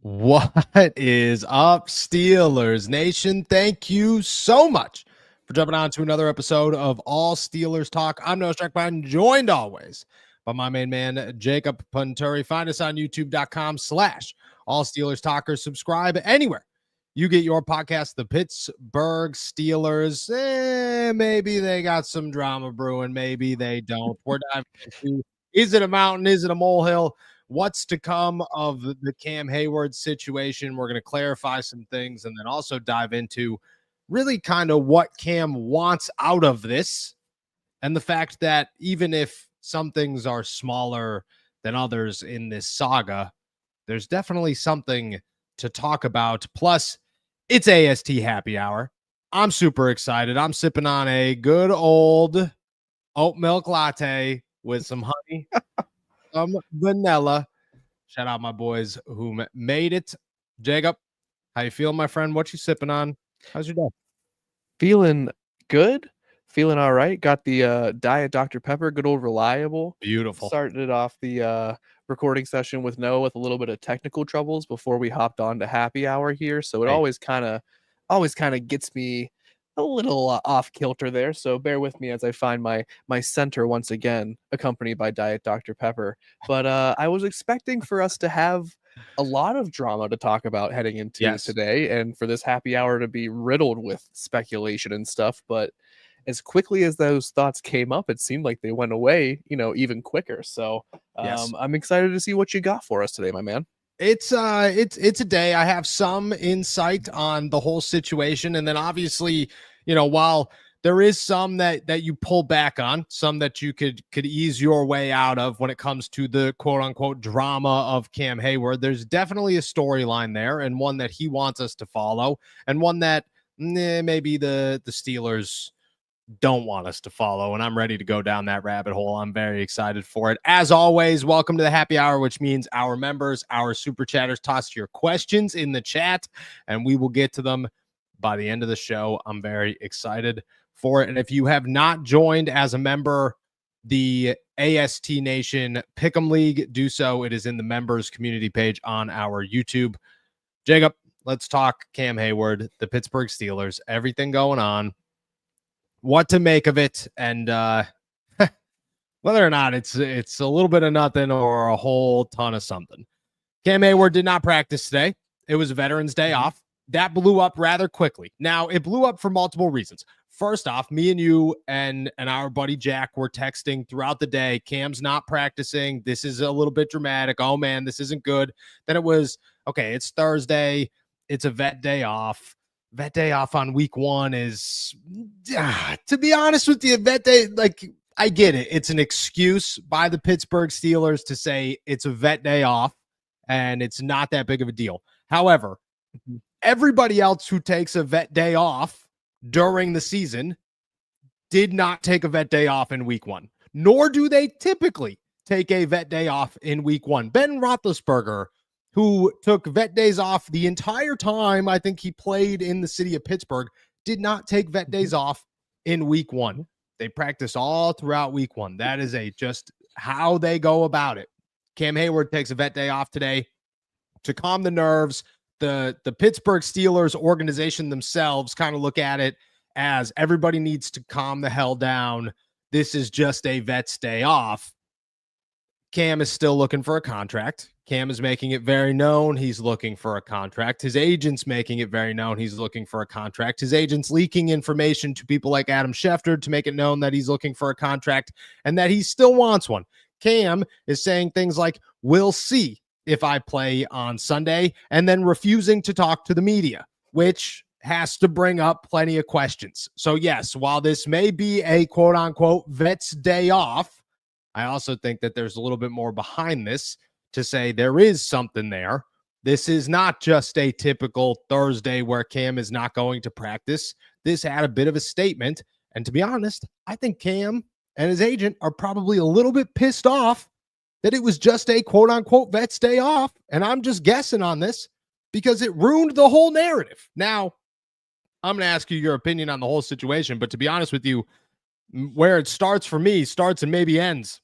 What is up, Steelers Nation? Thank you so much for jumping on to another episode of All Steelers Talk. I'm Noah Streckbein, joined always by my main man, Jacob Punturi. Find us on youtube.com/All Steelers Talkers. Subscribe anywhere you get your podcast. The Pittsburgh Steelers, maybe they got some drama brewing. Maybe they don't. We're diving into, is it a mountain? Is it a molehill? What's to come of the Cam Heyward situation. We're going to clarify some things and then also dive into really kind of what Cam wants out of this and the fact that even if some things are smaller than others in this saga, there's definitely something to talk about. Plus, it's AST happy hour. I'm super excited. I'm sipping on a good old oat milk latte with some honey. Vanilla. Shout out my boys who made it. Jacob, how you feeling, my friend? What you sipping on? How's your day? Feeling good. Feeling all right. Got the Diet Dr. Pepper, good old reliable. Beautiful. Started off the recording session with Noah with a little bit of technical troubles before we hopped on to happy hour here. So it always kind of gets me a little off kilter there, so bear with me as I find my center once again, accompanied by Diet Dr. Pepper. But I was expecting for us to have a lot of drama to talk about heading into today, and for this happy hour to be riddled with speculation and stuff. But as quickly as those thoughts came up, it seemed like they went away, even quicker. So I'm excited to see what you got for us today, my man. It's a day. I have some insight on the whole situation, and then obviously, while there is some that you pull back on, some that you could ease your way out of when it comes to the quote unquote drama of Cam Heyward. There's definitely a storyline there, and one that he wants us to follow, and one that maybe the Steelers don't want us to follow, and I'm ready to go down that rabbit hole. I'm very excited for it. As always, welcome to the happy hour, which means our members, our super chatters, toss your questions in the chat, and we will get to them by the end of the show. I'm very excited for it. And if you have not joined as a member, the AST Nation Pick'em League, do so. It is in the members community page on our YouTube. Jacob, let's talk Cam Heyward, the Pittsburgh Steelers, everything going on, what to make of it, and whether or not it's a little bit of nothing or a whole ton of something. Cam Heyward did not practice today. It was Veterans Day off. That blew up rather quickly. Now, it blew up for multiple reasons. First off, me and you and our buddy Jack were texting throughout the day. Cam's not practicing. This is a little bit dramatic. Oh, man, this isn't good. Then it was, okay, it's Thursday. It's a vet day off. Vet day off on week one is, to be honest with you, vet day, like, I get it. It's an excuse by the Pittsburgh Steelers to say it's a vet day off, and it's not that big of a deal. However, everybody else who takes a vet day off during the season did not take a vet day off in week one, nor do they typically take a vet day off in week one. Ben Roethlisberger, who took vet days off the entire time I think he played in the city of Pittsburgh, did not take vet days off in week one. They practice all throughout week one. That is just how they go about it. Cam Heyward takes a vet day off today to calm the nerves. The Pittsburgh Steelers organization themselves kind of look at it as everybody needs to calm the hell down. This is just a vet's day off. Cam is still looking for a contract. Cam is making it very known he's looking for a contract. His agent's making it very known he's looking for a contract. His agent's leaking information to people like Adam Schefter to make it known that he's looking for a contract and that he still wants one. Cam is saying things like, we'll see if I play on Sunday, and then refusing to talk to the media, which has to bring up plenty of questions. So yes, while this may be a quote unquote vet's day off, I also think that there's a little bit more behind this to say there is something there. This is not just a typical Thursday where Cam is not going to practice. This had a bit of a statement. And to be honest, I think Cam and his agent are probably a little bit pissed off that it was just a quote unquote vet's day off. And I'm just guessing on this because it ruined the whole narrative. Now, I'm going to ask you your opinion on the whole situation, but to be honest with you, where it starts for me, starts and maybe ends,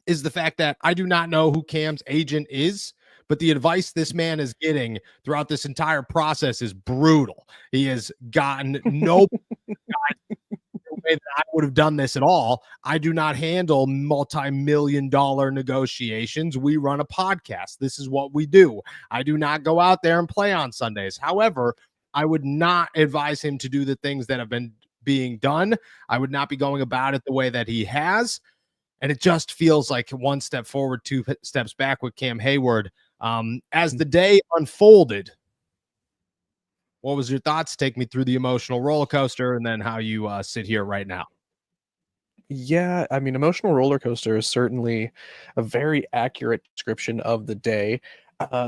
is the fact that I do not know who Cam's agent is, but the advice this man is getting throughout this entire process is brutal. He has gotten no way that I would have done this at all. I do not handle multi-million-dollar negotiations. We run a podcast. This is what we do. I do not go out there and play on Sundays. However, I would not advise him to do the things that have been being done. I would not be going about it the way that he has. And it just feels like one step forward, two steps back with Cam Heyward. As the day unfolded, what was your thoughts? Take me through the emotional roller coaster and then how you sit here right now. Yeah, I mean, emotional roller coaster is certainly a very accurate description of the day.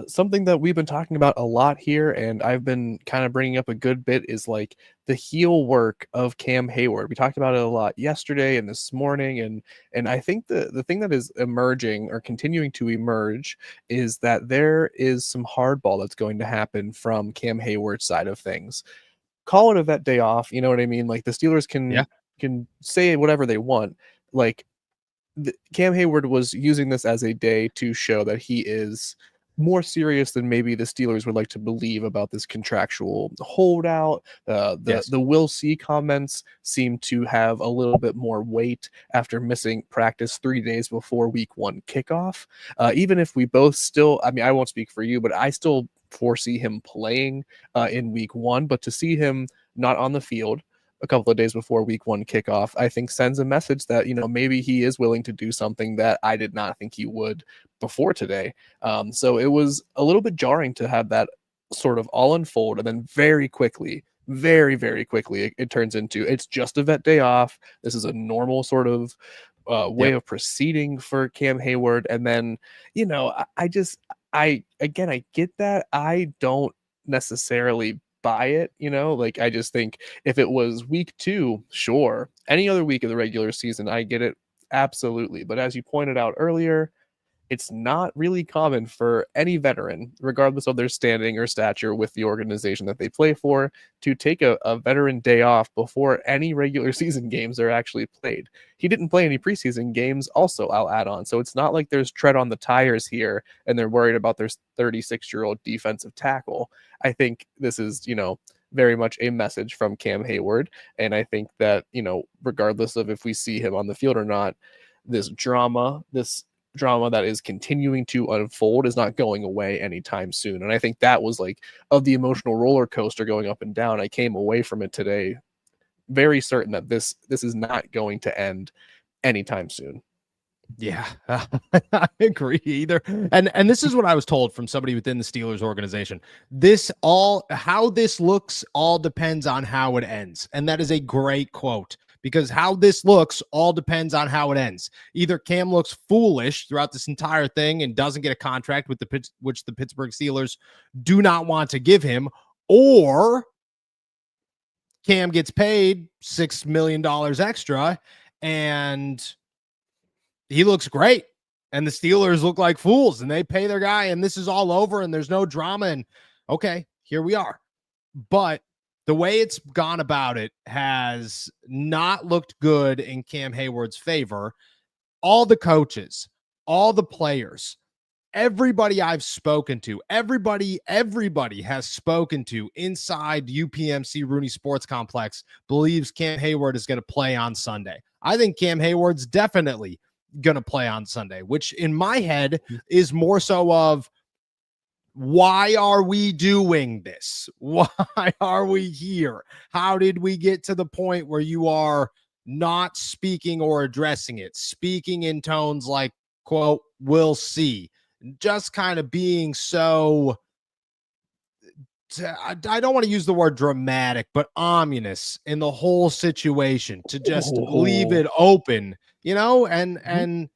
Something that we've been talking about a lot here, and I've been kind of bringing up a good bit, is like the heel work of Cam Heyward. We talked about it a lot yesterday and this morning, and I think the thing that is emerging or continuing to emerge is that there is some hardball that's going to happen from Cam Heyward's side of things. Call it a vet day off, you know what I mean? Like the Steelers can say whatever they want. Like Cam Heyward was using this as a day to show that he is more serious than maybe the Steelers would like to believe about this contractual holdout. The "we'll see" comments seem to have a little bit more weight after missing practice 3 days before Week 1 kickoff. Even if we both still, I mean, I won't speak for you, but I still foresee him playing in Week 1. But to see him not on the field a couple of days before Week 1 kickoff, I think sends a message that, you know, maybe he is willing to do something that I did not think he would before today. So it was a little bit jarring to have that sort of all unfold, and then very quickly, very, very quickly, it turns into, it's just a vet day off. This is a normal sort of way of proceeding for Cam Heyward. And then, you know, I get that. I don't necessarily buy it, you know, like I just think if it was Week 2, sure, any other week of the regular season, I get it, absolutely. But as you pointed out earlier, it's not really common for any veteran, regardless of their standing or stature with the organization that they play for, to take a veteran day off before any regular season games are actually played. He didn't play any preseason games also, I'll add on. So it's not like there's tread on the tires here and they're worried about their 36-year-old defensive tackle. I think this is, you know, very much a message from Cam Heyward. And I think that, you know, regardless of if we see him on the field or not, this drama that is continuing to unfold is not going away anytime soon. And I think that was like, of the emotional roller coaster going up and down, I came away from it today very certain that this is not going to end anytime soon. Yeah, I agree either. And this is what I was told from somebody within the Steelers organization. How this looks all depends on how it ends. And that is a great quote, because how this looks all depends on how it ends. Either Cam looks foolish throughout this entire thing and doesn't get a contract with which the Pittsburgh Steelers do not want to give him, or Cam gets paid $6 million extra and he looks great, and the Steelers look like fools, and they pay their guy, and this is all over, and there's no drama, and okay, here we are. But the way it's gone about it has not looked good in Cam Heyward's favor. All the coaches, all the players, everybody I've spoken to, everybody has spoken to inside UPMC Rooney Sports Complex believes Cam Heyward is going to play on Sunday. I think Cam Heyward's definitely going to play on Sunday, which in my head is more so of, why are we doing this? Why are we here? How did we get to the point where you are not speaking or addressing it, speaking in tones like, quote, "we'll see," just kind of being so, I don't want to use the word dramatic, but ominous in the whole situation, to just leave it open, you know, and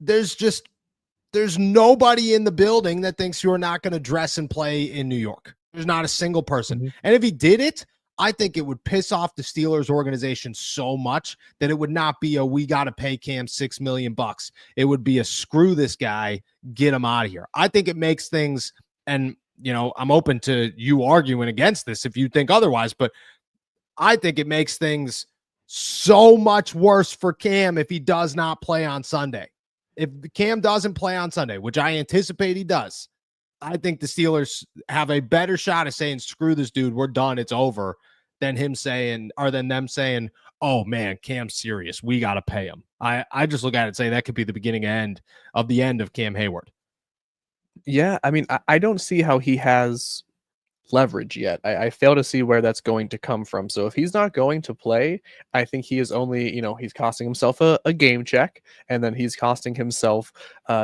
there's nobody in the building that thinks you're not going to dress and play in New York. There's not a single person. And if he did it, I think it would piss off the Steelers organization so much that it would not be a, we got to pay Cam $6 million. It would be a, screw this guy, get him out of here. I think it makes things, and you know, I'm open to you arguing against this if you think otherwise, but I think it makes things so much worse for Cam if he does not play on Sunday. If Cam doesn't play on Sunday, which I anticipate he does, I think the Steelers have a better shot of saying, screw this dude, we're done, it's over, than them saying, oh man, Cam's serious, we got to pay him. I just look at it and say that could be the beginning and of the end of Cam Heyward. Yeah, I mean, I don't see how he has leverage yet. I fail to see where that's going to come from. So if he's not going to play, I think he is only, he's costing himself a game check, and then he's costing himself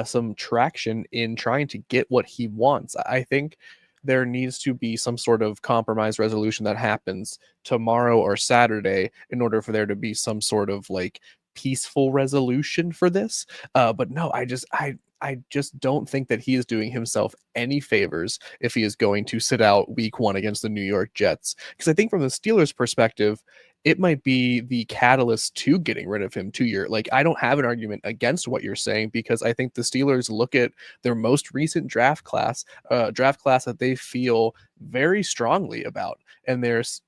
some traction in trying to get what he wants. I think there needs to be some sort of compromise resolution that happens tomorrow or Saturday in order for there to be some sort of like peaceful resolution for this. But no, I just don't think that he is doing himself any favors if he is going to sit out week 1 against the New York Jets. Because I think from the Steelers' perspective, it might be the catalyst to getting rid of him 2 year. Like, I don't have an argument against what you're saying, because I think the Steelers look at their most recent draft class that they feel very strongly about. And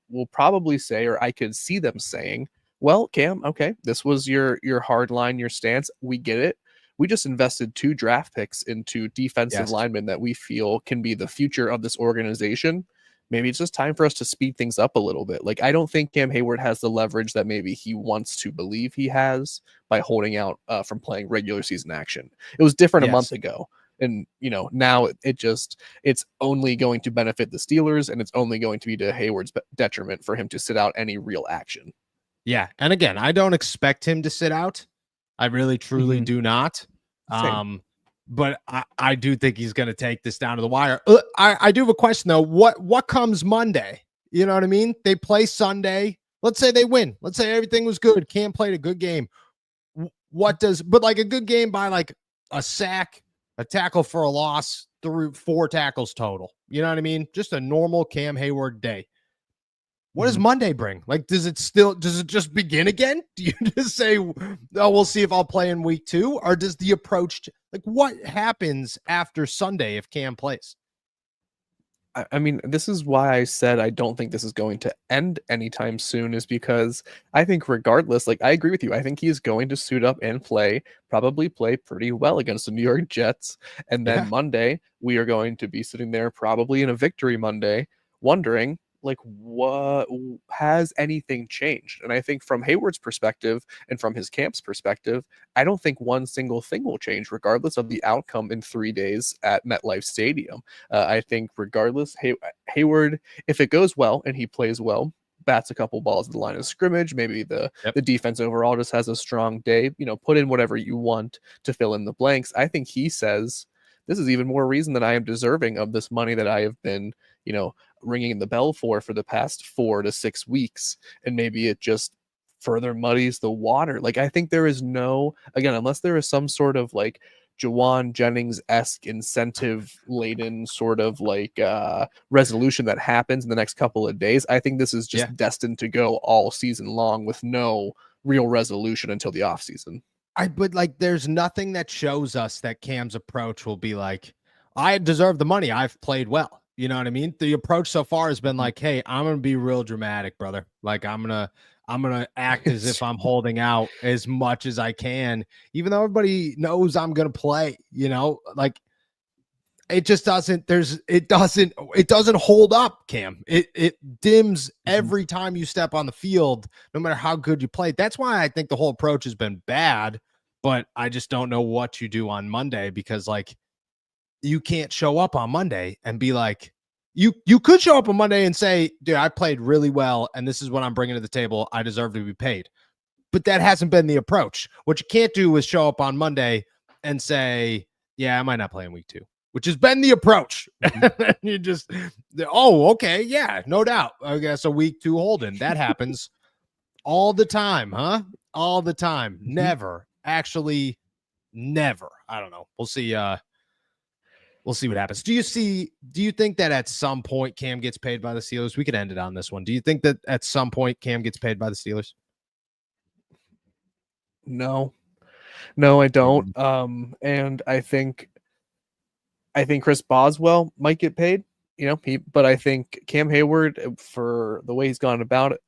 will probably say, or I could see them saying, well, Cam, okay, this was your hard line, your stance. We get it. We just invested 2 draft picks into defensive linemen that we feel can be the future of this organization. Maybe it's just time for us to speed things up a little bit. Like, I don't think Cam Heyward has the leverage that maybe he wants to believe he has by holding out from playing regular season action. It was different a month ago. And, now it's only going to benefit the Steelers, and it's only going to be to Heyward's detriment for him to sit out any real action. Yeah. And again, I don't expect him to sit out. I really, truly do not. But I do think he's going to take this down to the wire. I do have a question, though. What comes Monday? You know what I mean? They play Sunday. Let's say they win. Let's say everything was good. Cam played a good game. But like a good game by like a sack, a tackle for a loss, through 4 tackles total. You know what I mean? Just a normal Cam Heyward day. What does Monday bring? Like, does it just begin again? Do you just say, oh, we'll see if I'll play in week 2? Or does the approach, like, what happens after Sunday if Cam plays? I mean, this is why I said I don't think this is going to end anytime soon, is because I think regardless, like, I agree with you. I think he's going to suit up and probably play pretty well against the New York Jets. And then Monday, we are going to be sitting there probably in a victory Monday, wondering, like, what has anything changed? And I think from Heyward's perspective and from his camp's perspective, I don't think one single thing will change regardless of the outcome in 3 days at MetLife Stadium. I think regardless, Heyward, if it goes well and he plays well, bats a couple balls at the line of scrimmage, maybe the defense overall just has a strong day, put in whatever you want to fill in the blanks. I think he says, this is even more reason that I am deserving of this money that I have been, ringing the bell for the past 4 to 6 weeks. And maybe it just further muddies the water. Like, I think there is unless there is some sort of like Jawan Jennings-esque incentive laden sort of like resolution that happens in the next couple of days, I think this is just destined to go all season long with no real resolution until the off season. But like, there's nothing that shows us that Cam's approach will be like, I deserve the money, I've played well. You know what I mean? The approach so far has been like, hey, I'm going to be real dramatic, brother. Like, I'm going to act as if I'm holding out as much as I can, even though everybody knows I'm going to play, like, it just doesn't hold up, Cam. It dims every time you step on the field, no matter how good you play. That's why I think the whole approach has been bad, but I just don't know what you do on Monday, because like, you can't show up on Monday and be like, you could show up on Monday and say, dude, I played really well, and this is what I'm bringing to the table. I deserve to be paid. But that hasn't been the approach. What you can't do is show up on Monday and say, yeah, I might not play in week 2, which has been the approach. You just, oh, okay, yeah, no doubt. I guess a week 2 holding. That happens all the time, huh? All the time. Never. Actually, never. I don't know. We'll see. We'll see what happens. Do you think that at some point Cam gets paid by the Steelers? We could end it on this one. Do you think that at some point Cam gets paid by the Steelers? No, I don't. And I think Chris Boswell might get paid, but I think Cam Heyward, for the way he's gone about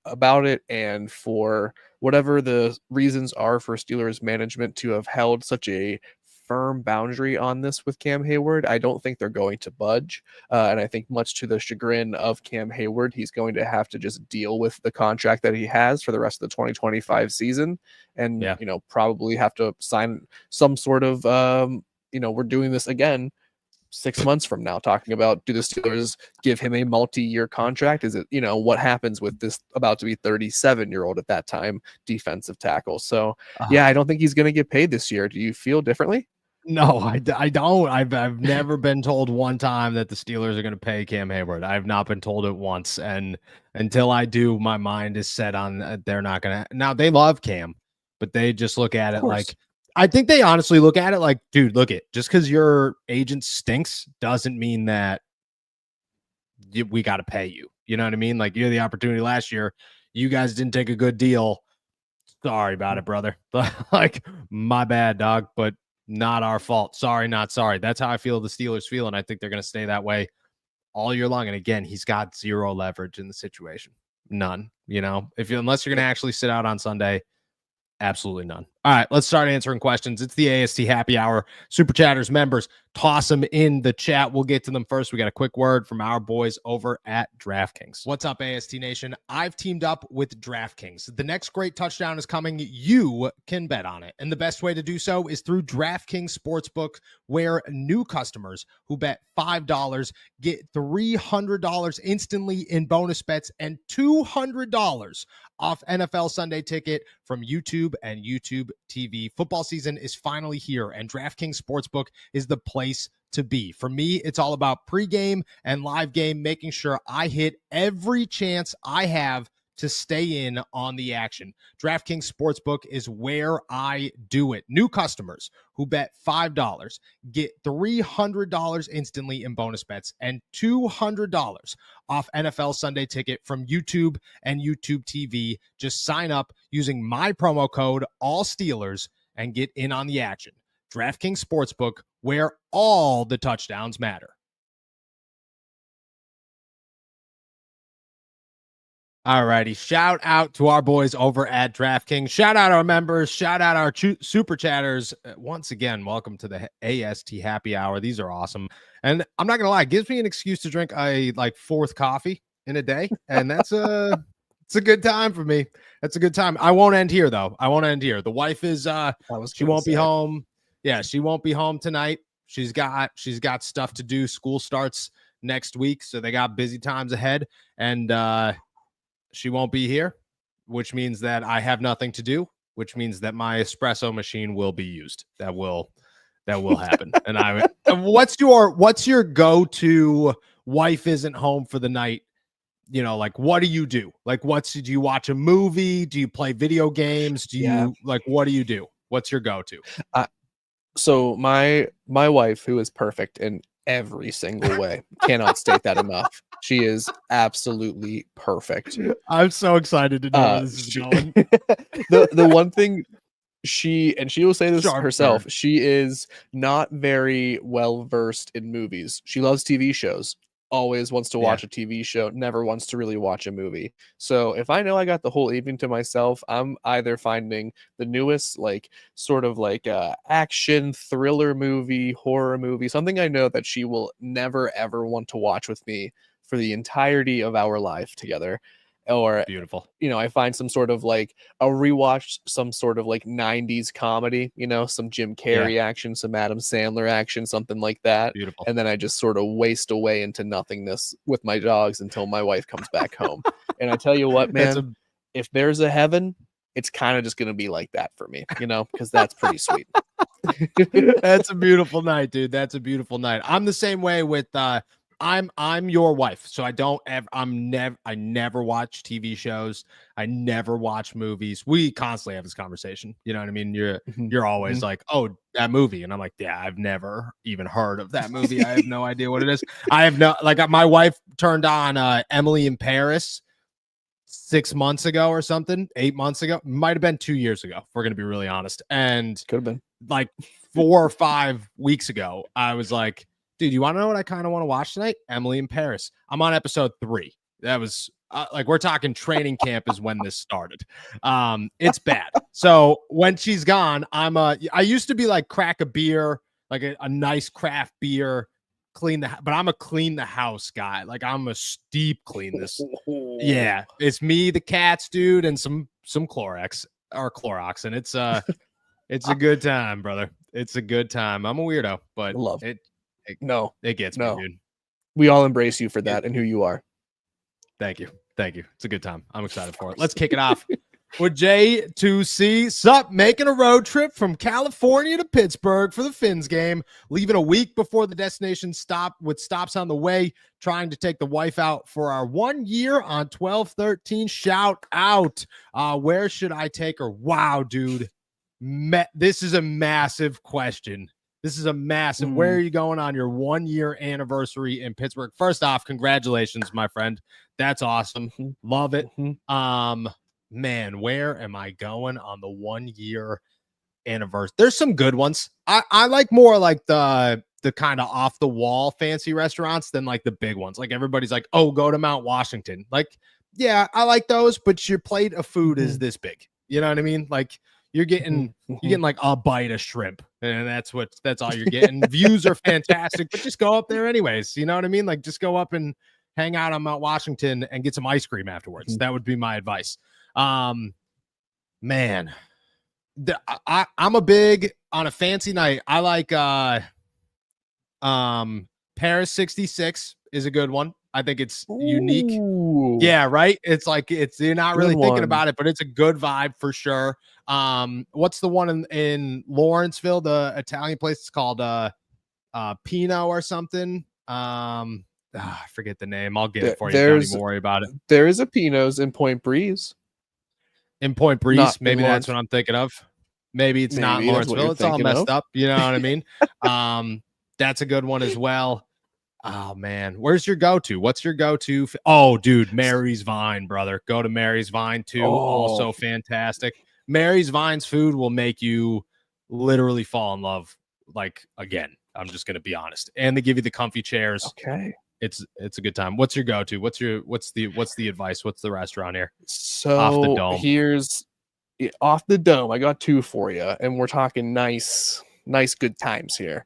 it, and for whatever the reasons are for Steelers management to have held such a firm boundary on this with Cam Heyward. I don't think they're going to budge. And I think much to the chagrin of Cam Heyward, he's going to have to just deal with the contract that he has for the rest of the 2025 season and, probably have to sign some sort of, we're doing this again 6 months from now, talking about, do the Steelers give him a multi-year contract? Is it, what happens with this about to be 37-year-old at that time defensive tackle? So I don't think he's going to get paid this year. Do you feel differently? No, I don't. I've never been told one time that the Steelers are going to pay Cam Heyward. I've not been told it once. And until I do, my mind is set on they're not going to. Now, they love Cam, but they just look at it like, I think they honestly look at it like, dude, look it, just because your agent stinks doesn't mean that we got to pay you. You know what I mean? Like, you had the opportunity last year. You guys didn't take a good deal. Sorry about it, brother. Like, my bad, dog, but not our fault. Sorry, not sorry. That's how I feel the Steelers feel, and I think they're going to stay that way all year long. And again, he's got zero leverage in the situation. None. Unless you're going to actually sit out on Sunday, absolutely none. All right, let's start answering questions. It's the AST Happy Hour. Super Chatters members, toss them in the chat. We'll get to them first. We got a quick word from our boys over at DraftKings. What's up, AST Nation? I've teamed up with DraftKings. The next great touchdown is coming. You can bet on it. And the best way to do so is through DraftKings Sportsbook, where new customers who bet $5 get $300 instantly in bonus bets and $200 off NFL Sunday Ticket from YouTube and YouTube TV. Football season is finally here, and DraftKings Sportsbook is the place to be. For me, it's all about pregame and live game, making sure I hit every chance I have to stay in on the action. DraftKings Sportsbook is where I do it. New customers who bet $5 get $300 instantly in bonus bets and $200 off NFL Sunday Ticket from YouTube and YouTube TV. Just sign up using my promo code ALLSTEELERS and get in on the action. DraftKings Sportsbook, where all the touchdowns matter. All righty. Shout out to our boys over at DraftKings. Shout out our members. Shout out our super chatters. Once again, welcome to the AST Happy Hour. These are awesome. And I'm not going to lie, it gives me an excuse to drink a fourth coffee in a day. And it's a good time for me. That's a good time. I won't end here, though. I won't end here. The wife is, she won't be home. Yeah, she won't be home tonight. She's got stuff to do. School starts next week. So they got busy times ahead. And, she won't be here, which means that I have nothing to do, which means that my espresso machine will be used. That will happen. And what's your go-to wife isn't home for the night? What do you do? Do you watch a movie? Do you play video games? What do you do? What's your go-to? So my wife, who is perfect in every single way, cannot state that enough. She is absolutely perfect. I'm so excited to know where this is going. The one thing she will say this herself, she is not very well versed in movies. She loves TV shows. Always wants to watch a TV show, never wants to really watch a movie. So if I know I got the whole evening to myself, I'm either finding the newest action thriller movie, horror movie, something I know that she will never ever want to watch with me for the entirety of our life together. Or beautiful. I find some sort of a rewatch, some sort of 90s comedy, some Jim Carrey action, some Adam Sandler action, something like that. Beautiful. And then I just sort of waste away into nothingness with my dogs until my wife comes back home. And I tell you what, man, if there's a heaven, it's kind of just going to be like that for me, because that's pretty sweet. That's a beautiful night, dude. That's a beautiful night. I'm the same way with, I'm your wife, so I never watch TV shows. I never watch movies. We constantly have this conversation. You know what I mean? You're always like, oh, that movie, and I'm like, yeah, I've never even heard of that movie. I have no idea what it is. I have no my wife turned on Emily in Paris 6 months ago or something, 8 months ago, might have been 2 years ago. If we're gonna be really honest, and could have been 4 or 5 weeks ago. I was like, dude, you want to know what I kind of want to watch tonight? Emily in Paris. I'm on episode 3. That was like, we're talking training camp is when this started. It's bad. So when she's gone, I used to be like crack a beer, like a nice craft beer, but I'm a clean the house guy. Like, I'm a deep clean this. Yeah, it's me, the cats, dude, and some Clorox, and it's a good time, brother. It's a good time. I'm a weirdo, but it gets me, dude. We all embrace you for that and who you are. Thank you. It's a good time. I'm excited for it. Let's kick it off with J2C. Sup, making a road trip from California to Pittsburgh for the Finns game, leaving a week before the destination stop with stops on the way, trying to take the wife out for our 1 year on 12/13. Shout out. Where should I take her? Wow, dude. This is a massive question. Where are you going on your 1 year anniversary in Pittsburgh? First off, congratulations, my friend. That's awesome. Love it. Man, where am I going on the 1 year anniversary? There's some good ones. I like more like the kind of off the wall fancy restaurants than like the big ones. Like, everybody's like, oh, go to Mount Washington. Like, yeah, I like those, but your plate of food is this big. You know what I mean? Like, you're getting like a bite of shrimp, and that's all you're getting. Views are fantastic, but just go up there anyways. You know what I mean? Like, just go up and hang out on Mount Washington and get some ice cream afterwards. That would be my advice. Man, I'm a big on a fancy night. I like Paris 66 is a good one. I think it's unique. Yeah, right. It's like you're not really thinking about it, but it's a good vibe for sure. What's the one in Lawrenceville? The Italian place, it's called Pino or something. I forget the name. I'll get it for you. Don't even worry about it. There is a Pino's in Point Breeze. Maybe that's what I'm thinking of. Maybe it's not Lawrenceville. It's all messed up. You know what I mean? That's a good one as well. Oh, man. Where's your go-to? What's your go-to? Oh, dude, Mary's Vine, brother. Go to Mary's Vine, too. Also fantastic. Mary's Vine's food will make you literally fall in love, like, again. I'm just going to be honest. And they give you the comfy chairs. Okay. It's a good time. What's your go-to? What's the advice? What's the restaurant here? So off the dome. Here's off the dome. I got two for you, and we're talking nice good times here.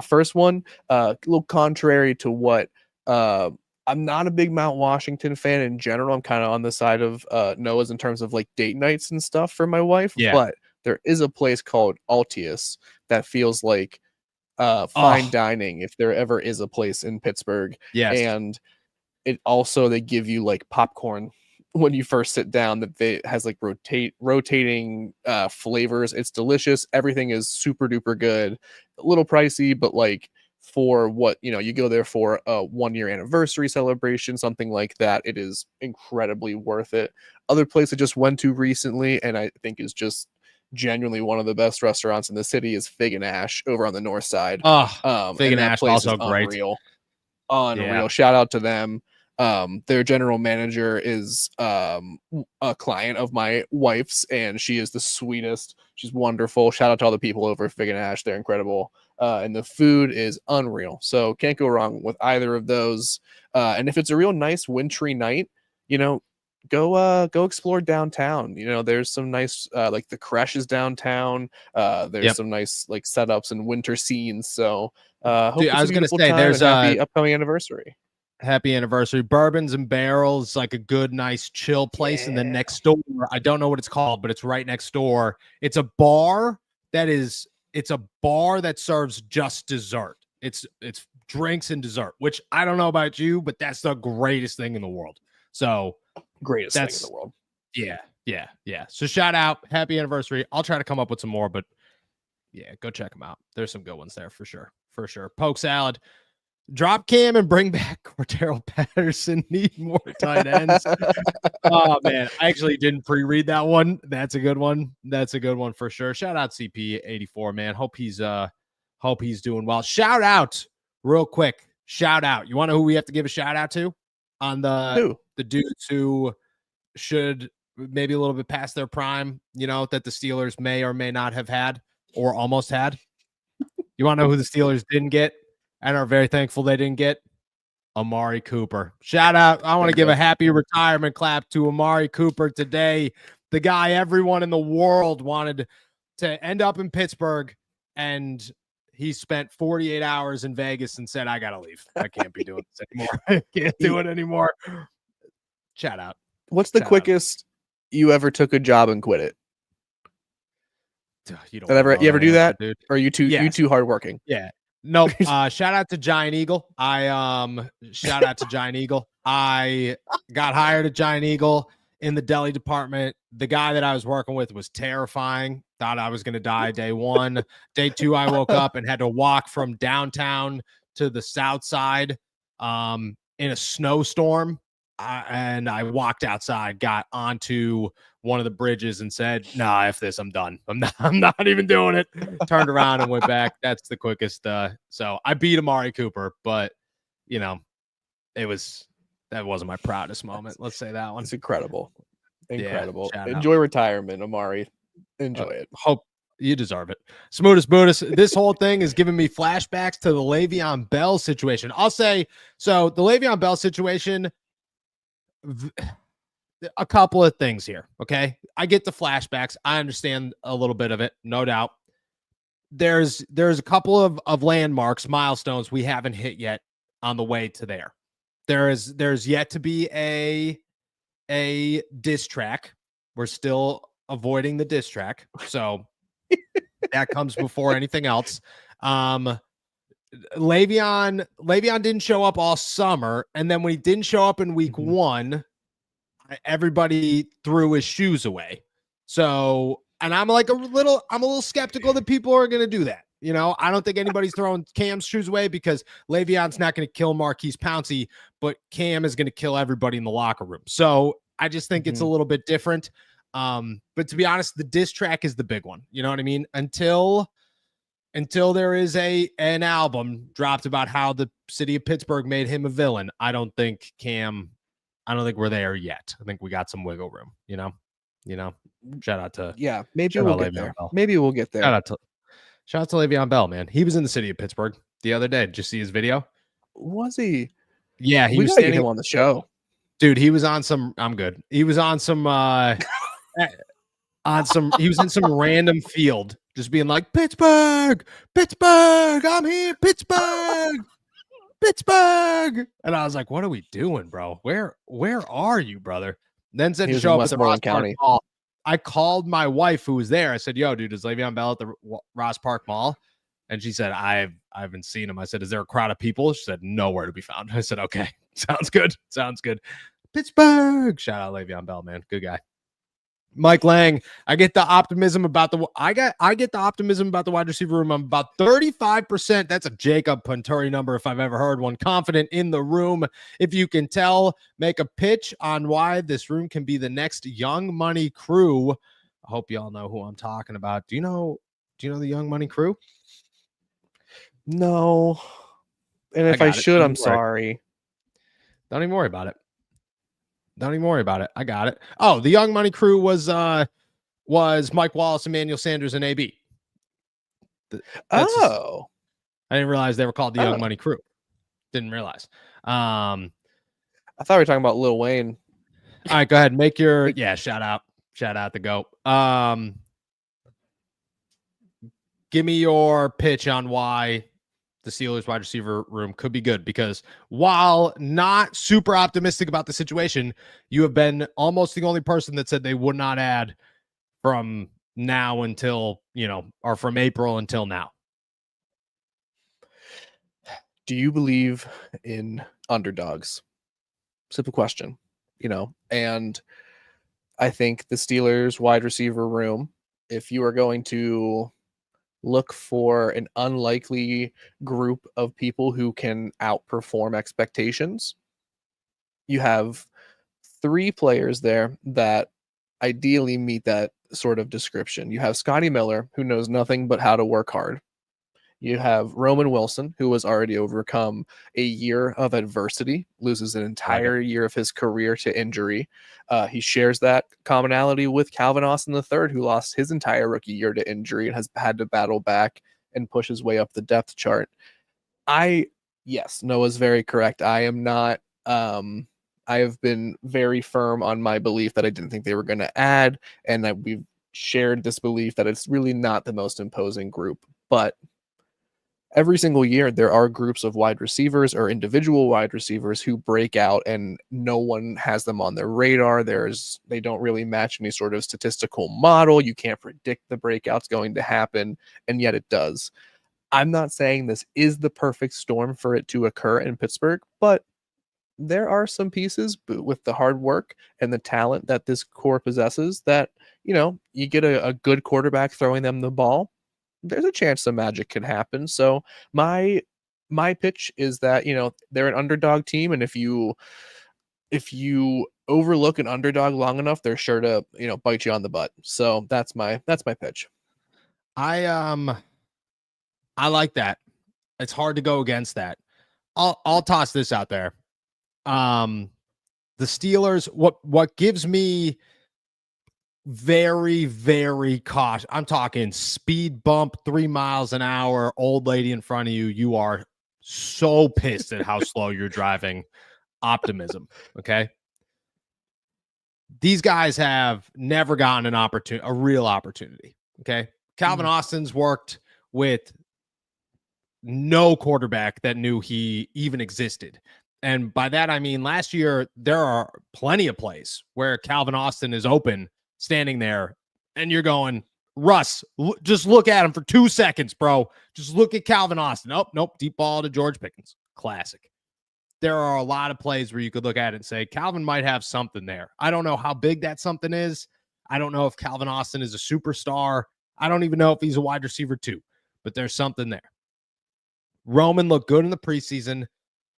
First one, a little contrary to what I'm not a big Mount Washington fan in general. I'm kind of on the side of Noah's in terms of like date nights and stuff for my wife. Yeah. But there is a place called Altius that feels like fine dining, if there ever is a place in Pittsburgh. Yes. And they give you like popcorn when you first sit down that has like rotating flavors. It's delicious. Everything is super duper good. A little pricey, but like for what you go there for a 1 year anniversary celebration, something like that, it is incredibly worth it. Other place I just went to recently and I think is just genuinely one of the best restaurants in the city is Fig and Ash over on the north side. Fig and Ash also great. Unreal. Yeah. Shout out to them. Their general manager is a client of my wife's, and she is the sweetest. She's wonderful. Shout out to all the people over at Fig and Ash. They're incredible. And the food is unreal. So can't go wrong with either of those. And if it's a real nice wintry night, go explore downtown. There's some nice like the Creche is downtown. There's some nice like setups and winter scenes. So I was gonna say there's a happy upcoming anniversary. Happy anniversary. Bourbons and Barrels, like a good, nice, chill place. And then next door, I don't know what it's called, but it's right next door. It's a bar that serves just dessert. It's drinks and dessert, which I don't know about you, but that's the greatest thing in the world. So greatest thing in the world. Yeah. So shout out, happy anniversary. I'll try to come up with some more, but yeah, go check them out. There's some good ones there for sure. Poke salad. Drop Cam and bring back Cordero Patterson. Need more tight ends. Oh man, I actually didn't pre-read that one. That's a good one. For sure. Shout out CP84, man. Hope he's doing well. Shout out real quick. Shout out. You want to know who we have to give a shout out to on the dudes who should maybe a little bit past their prime, that the Steelers may or may not have had or almost had. You want to know who the Steelers didn't get and are very thankful they didn't get? Amari Cooper. Shout out. I want to give a happy retirement clap to Amari Cooper today. The guy everyone in the world wanted to end up in Pittsburgh, and he spent 48 hours in Vegas and said, I got to leave. I can't be doing this anymore. I can't do it anymore. Shout out. What's the quickest you ever took a job and quit it? You ever do that? Dude. Or are you too hardworking? Yeah. Nope. Shout out to Giant Eagle. Shout out to Giant Eagle. I got hired at Giant Eagle in the deli department. The guy that I was working with was terrifying. Thought I was going to die day one. Day two, I woke up and had to walk from downtown to the south side in a snowstorm. And I walked outside, got onto one of the bridges and said, nah, F this, I'm done. I'm not even doing it. Turned around and went back. That's the quickest. So I beat Amari Cooper, but that wasn't my proudest moment. Let's say that one. It's incredible. Incredible. Yeah, enjoy retirement, Amari. Enjoy it. Hope you deserve it. Smoothest Buddhist. This whole thing is giving me flashbacks to the Le'Veon Bell situation. I'll say, so the Le'Veon Bell situation, a couple of things here. Okay. I get the flashbacks. I understand a little bit of it. No doubt. There's a couple of landmarks, milestones we haven't hit yet on the way to there. There's yet to be a diss track. We're still avoiding the diss track. So that comes before anything else. Le'Veon didn't show up all summer, and then when he didn't show up in week one, everybody threw his shoes away. So, and I'm a little skeptical that people are going to do that. I don't think anybody's throwing Cam's shoes away because Le'Veon's not going to kill Marquise Pouncey, but Cam is going to kill everybody in the locker room. So I just think it's a little bit different. But to be honest, the diss track is the big one. You know what I mean? Until there is an album dropped about how the city of Pittsburgh made him a villain, I don't think we're there yet. I think we got some wiggle room, shout out to, maybe we'll get there. Maybe we'll get there. Shout out to Le'Veon Bell, man. He was in the city of Pittsburgh the other day. Did you see his video? Was he? Yeah. He was standing on the show. Dude, he was on some, I'm good. He was on some, he was in some random field just being like, Pittsburgh, I'm here, Pittsburgh. And I was like, what are we doing, bro? Where are you, brother? Then said to show up at the Ross Park Mall. I called my wife who was there. I said, yo, dude, is Le'Veon Bell at the Ross Park Mall? And she said, I haven't seen him. I said, is there a crowd of people? She said, nowhere to be found. I said, okay, sounds good. Pittsburgh. Shout out Le'Veon Bell, man. Good guy. Mike Lang, I get the optimism about the wide receiver room. I'm about 35%. That's a Jacob Punturi number if I've ever heard one. Confident in the room. If you can tell, make a pitch on why this room can be the next Young Money crew. I hope you all know who I'm talking about. Do you know the Young Money crew? No. And if I should, I'm sorry. Don't even worry about it. I got it. Oh, the Young Money crew was Mike Wallace, Emmanuel Sanders, and AB. I didn't realize they were called the Young Money crew. Didn't realize. I thought we were talking about Lil Wayne. All right, go ahead. Make your shout out the GOAT. Give me your pitch on why the Steelers wide receiver room could be good, because while not super optimistic about the situation, you have been almost the only person that said they would not add from now until, or from April until now. Do you believe in underdogs? Simple question, and I think the Steelers wide receiver room, if you are going to look for an unlikely group of people who can outperform expectations, you have 3 players there that ideally meet that sort of description. You have Scotty Miller, who knows nothing but how to work hard. You have Roman Wilson, who has already overcome a year of adversity, loses an entire year of his career to injury. He shares that commonality with Calvin Austin III, who lost his entire rookie year to injury and has had to battle back and push his way up the depth chart. I Yes, Noah's very correct. I am not. I have been very firm on my belief that I didn't think they were going to add, and that we've shared this belief that it's really not the most imposing group. But every single year, there are groups of wide receivers or individual wide receivers who break out, and no one has them on their radar. They don't really match any sort of statistical model. You can't predict the breakout's going to happen, and yet it does. I'm not saying this is the perfect storm for it to occur in Pittsburgh, but there are some pieces with the hard work and the talent that this core possesses that, you get a good quarterback throwing them the ball, there's a chance some magic can happen. So my pitch is that, they're an underdog team, and if you overlook an underdog long enough, they're sure to, bite you on the butt. So that's my pitch. I like that. It's hard to go against that. I'll toss this out there. The Steelers, what gives me very, very cautious. I'm talking speed bump, 3 miles an hour, old lady in front of you. You are so pissed at how slow you're driving. Optimism. Okay. These guys have never gotten a real opportunity. Okay. Calvin Austin's worked with no quarterback that knew he even existed. And by that, I mean, last year, there are plenty of plays where Calvin Austin is open, standing there, and you're going, Russ, just look at him for 2 seconds, bro. Just look at Calvin Austin. Oh, nope. Deep ball to George Pickens. Classic. There are a lot of plays where you could look at it and say, Calvin might have something there. I don't know how big that something is. I don't know if Calvin Austin is a superstar. I don't even know if he's a wide receiver too, but there's something there. Roman looked good in the preseason.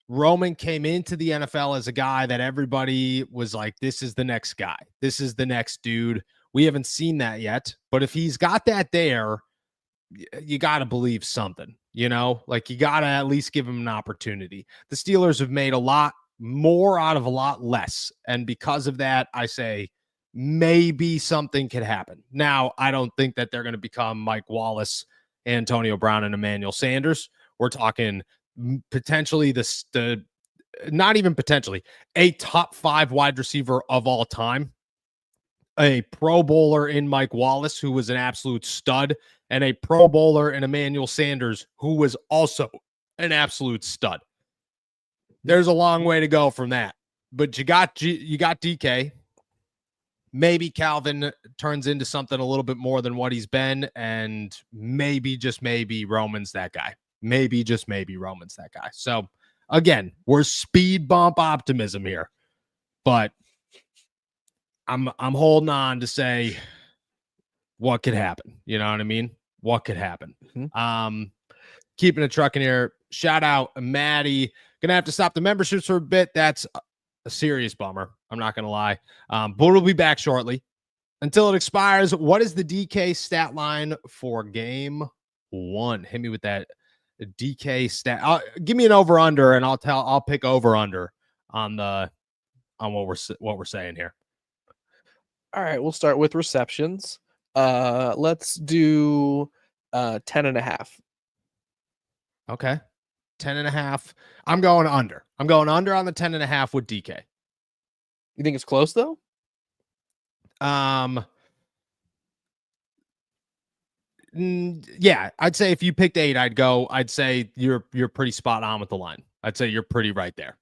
Roman came into the NFL as a guy that everybody was like, this is the next guy. This is the next dude. We haven't seen that yet, but if he's got that there, you got to believe something, like you got to at least give him an opportunity. The Steelers have made a lot more out of a lot less. And because of that, I say maybe something could happen. Now, I don't think that they're going to become Mike Wallace, Antonio Brown, and Emmanuel Sanders. We're talking potentially not even potentially, a top 5 wide receiver of all time, a Pro Bowler in Mike Wallace, who was an absolute stud, and a Pro Bowler in Emmanuel Sanders, who was also an absolute stud. There's a long way to go from that, but you got DK. Maybe Calvin turns into something a little bit more than what he's been, and maybe, just maybe, Roman's that guy. Maybe, just maybe, Roman's that guy. So, again, we're speed bump optimism here, but I'm holding on to say what could happen. You know what I mean? What could happen? Mm-hmm. Keeping a truck in here. Shout out Maddie. Gonna have to stop the memberships for a bit. That's a serious bummer. I'm not gonna lie. But we'll be back shortly. Until it expires, what is the DK stat line for game 1? Hit me with that DK stat. Give me an over under, and I'll pick over under on what we're saying here. All right, we'll start with receptions. Let's do 10.5. Okay. 10.5. I'm going under. I'm going under on the 10.5 with DK. You think it's close though? Yeah, I'd say if you picked 8, I'd say you're pretty spot on with the line. I'd say you're pretty right there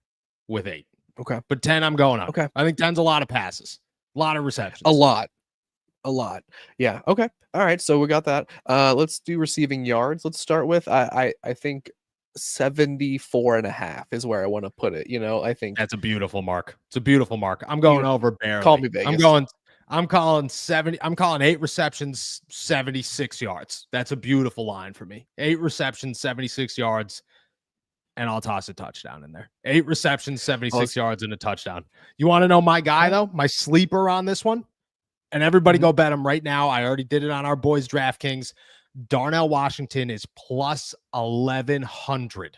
with 8. Okay. But 10, I'm going on. Okay. I think 10's a lot of passes, a lot of receptions. A lot. Yeah. Okay. All right. So we got that. Let's do receiving yards. Let's start with, I think 74.5 is where I want to put it. I think that's a beautiful mark. It's a beautiful mark. I'm going over barely. Call me Vegas. I'm calling 70. I'm calling 8 receptions, 76 yards. That's a beautiful line for me. 8 receptions, 76 yards, and I'll toss a touchdown in there. 8 receptions, 76 yards, and a touchdown. You want to know my guy, though? My sleeper on this one? And everybody go bet him right now. I already did it on our boys DraftKings. Darnell Washington is plus 1,100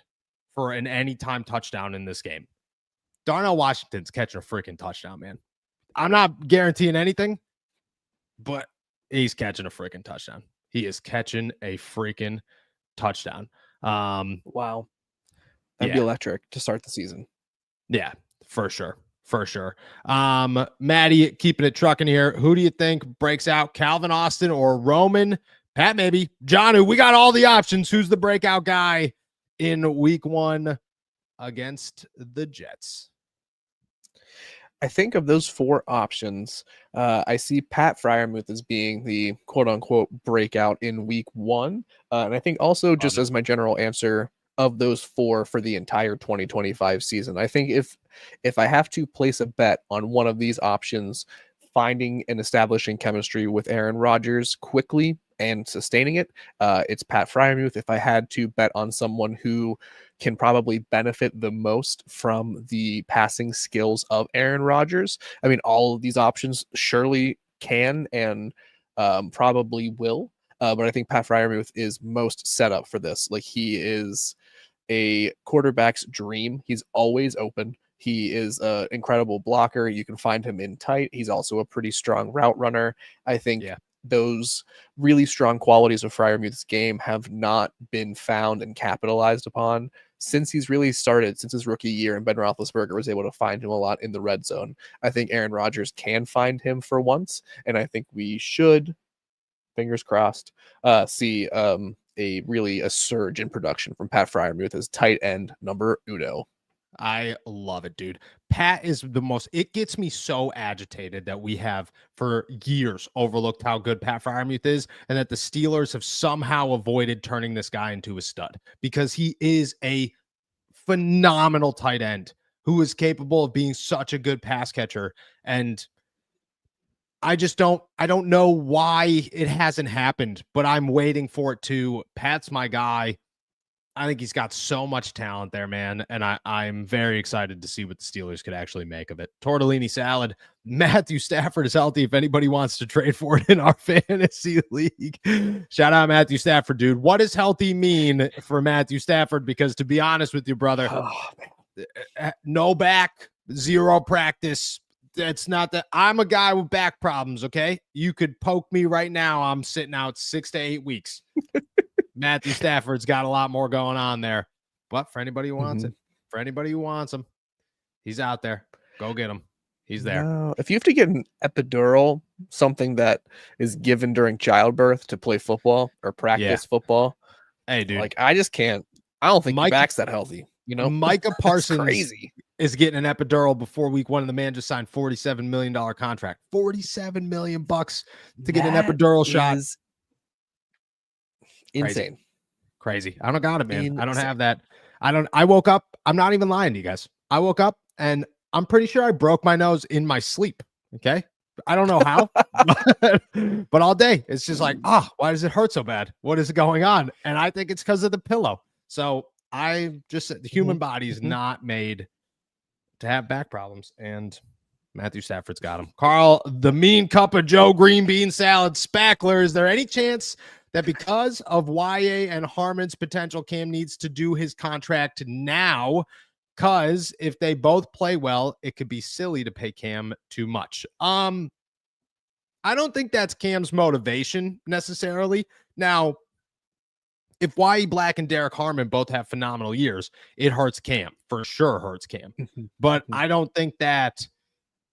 for an anytime touchdown in this game. Darnell Washington's catching a freaking touchdown, man. I'm not guaranteeing anything, but he's catching a freaking touchdown. He is catching a freaking touchdown. Wow. That'd be electric to start the season. Yeah, for sure. For sure. Maddie, keeping it trucking here. Who do you think breaks out, Calvin Austin or Roman? Pat, maybe. John, we got all the options. Who's the breakout guy in week 1 against the Jets? I think of those 4 options, I see Pat Freiermuth as being the quote unquote breakout in week 1. And I think also just as my general answer of those 4 for the entire 2025 season, I think if I have to place a bet on one of these options, finding and establishing chemistry with Aaron Rodgers quickly and sustaining it, it's Pat Freiermuth. If I had to bet on someone who can probably benefit the most from the passing skills of Aaron Rodgers, I mean, all of these options surely can and probably will, but I think Pat Freiermuth is most set up for this. Like, he is a quarterback's dream. He's always open. He is an incredible blocker. You can find him in tight. He's also a pretty strong route runner. I think those really strong qualities of Freiermuth's game have not been found and capitalized upon since he's really started, since his rookie year, and Ben Roethlisberger was able to find him a lot in the red zone. I think Aaron Rodgers can find him for once, and I think we should, fingers crossed, see a surge in production from Pat Freiermuth as tight end number uno. I love it, dude. Pat is the most, it gets me so agitated that we have for years overlooked how good Pat Freiermuth is, and that the Steelers have somehow avoided turning this guy into a stud, because he is a phenomenal tight end who is capable of being such a good pass catcher. And I don't know why it hasn't happened, but I'm waiting for it to. Pat's my guy. I think he's got so much talent there, man. And I'm very excited to see what the Steelers could actually make of it. Tortellini salad. Matthew Stafford is healthy if anybody wants to trade for it in our fantasy league. Shout out Matthew Stafford, dude. What does healthy mean for Matthew Stafford? Because to be honest with you, brother, no back, 0 practice. It's not that I'm a guy with back problems. Okay. You could poke me right now. I'm sitting out 6 to 8 weeks. Matthew Stafford's got a lot more going on there, but for anybody who wants it, for anybody who wants him, he's out there. Go get him. He's there. No. If you have to get an epidural, something that is given during childbirth to play football or practice football, hey, dude, like, I just can't. I don't think my back's that healthy. You know, Micah Parsons crazy. Is getting an epidural before week 1, and the man just signed $47 million contract. $47 million to get an epidural shot. Insane. Crazy. I don't got it, man. I don't have that. I woke up. I'm not even lying to you guys. I woke up and I'm pretty sure I broke my nose in my sleep. Okay. I don't know how, but all day it's just like, why does it hurt so bad? What is going on? And I think it's because of the pillow. So the human body is not made to have back problems, and Matthew Stafford's got him. Carl, the mean cup of Joe green bean salad spackler. Is there any chance that because of YA and Harmon's potential, Cam needs to do his contract now? Because if they both play well, it could be silly to pay Cam too much. I don't think that's Cam's motivation necessarily. Now, if Y.E. Black and Derek Harmon both have phenomenal years, it hurts Cam. For sure hurts Cam. But I don't think that